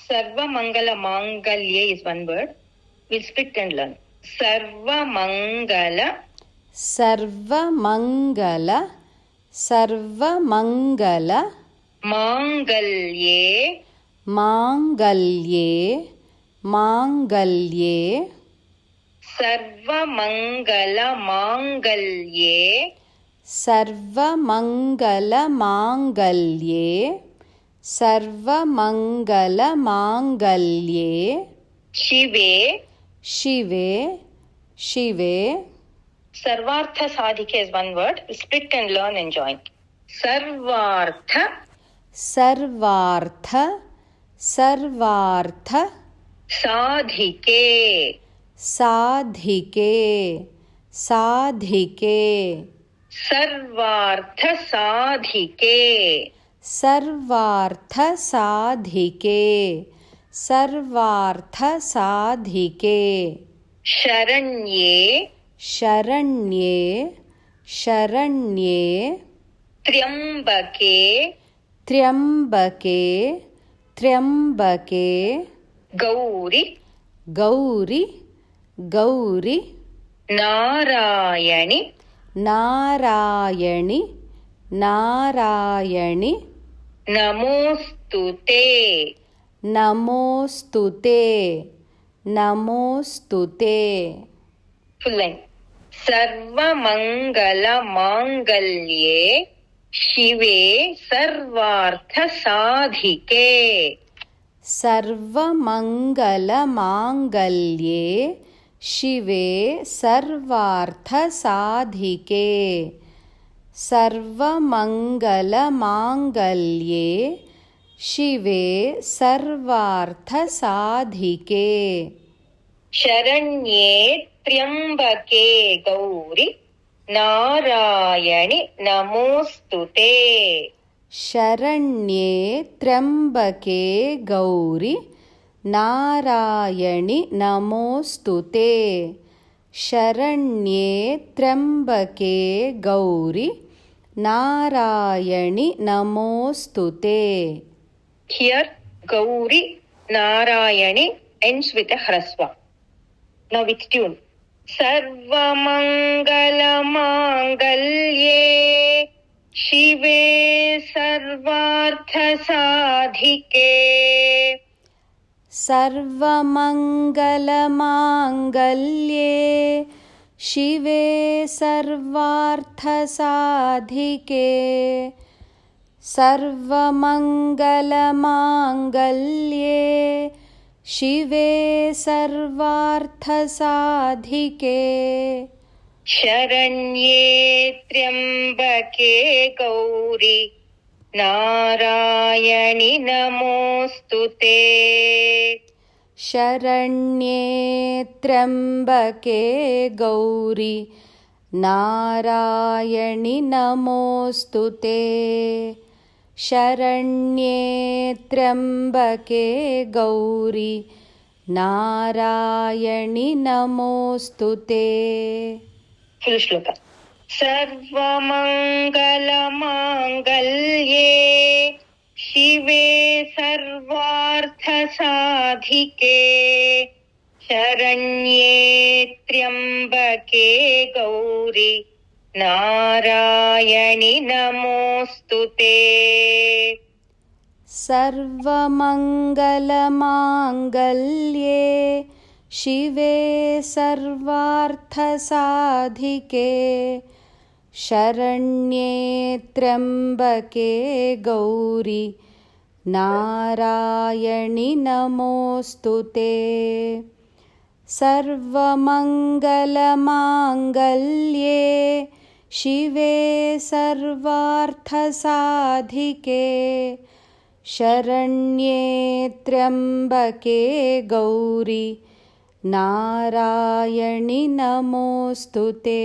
Sarvamangala Mangalye is one word. We'll split and learn. Sarvamangala. Sarvamangala. Sarvamangala. Mangalye. Mangalye. Mangalye. Sarvamangala Mangalye. Sarvamangala Mangalye. Sarvamangala Mangalye. Shive. Shive. Shive. Sarvartha Sadhike is one word. Split and learn and join. Sarvartha. Sarvartha. Sarvartha. Sadhike. Sadhike. Sadhike. Sarvartha Sadhike. Sarvartha Sadhike. Sarvartha Sadhike. Sharanye. Sharanye. Sharanye. Triambake. Triambake. Triambake. Gauri. Gauri. Gauri. Narayani. Narayani. Narayani. Namostute. Namostute. Namostute. Full line. Sarvamangala Mangalye. Shive Sarvartha Sadhike. Sarvamangala Mangalye. Shive Sarvartha Sadhike. Sarvamangala Mangalye. Shive Sarvartha Sadhike. Sharanye Triambake Gauri. Narayani Namostute. Sharanye Triambake Gauri. Narayani Namostute. Sharanye Triambake Gauri. Narayani Namostute. Here Gauri Narayani ends with a hrasva. Now with tune. Sarvamangala Mangalye. Shive Sarvartha Sadhike. Sarvamangala Mangalye. Shive Sarvartha Sadhike. Sarvamangala Mangalye. Shive Sarvartha Sadhike. Sharanye Triambake Gauri. Narayani Namostute. Sharanye Triambake Gauri. Narayani Namostute. Sharanye Triambake Gauri. Narayani Namostute. Full shloka. Sarvamangala Mangalye. Shive Sarvartha Sadhike. Sharanye Triambake Gauri. Narayani Namostute. Sarvamangala Mangalye. Shive Sarvartha Sadhike. Sharanye Triambake Gauri. Narayani Namostute. Sarvamangala Mangalye. Shive Sarvartha Sadhike. Sharanye Triambake Gauri. Narayani Namostute.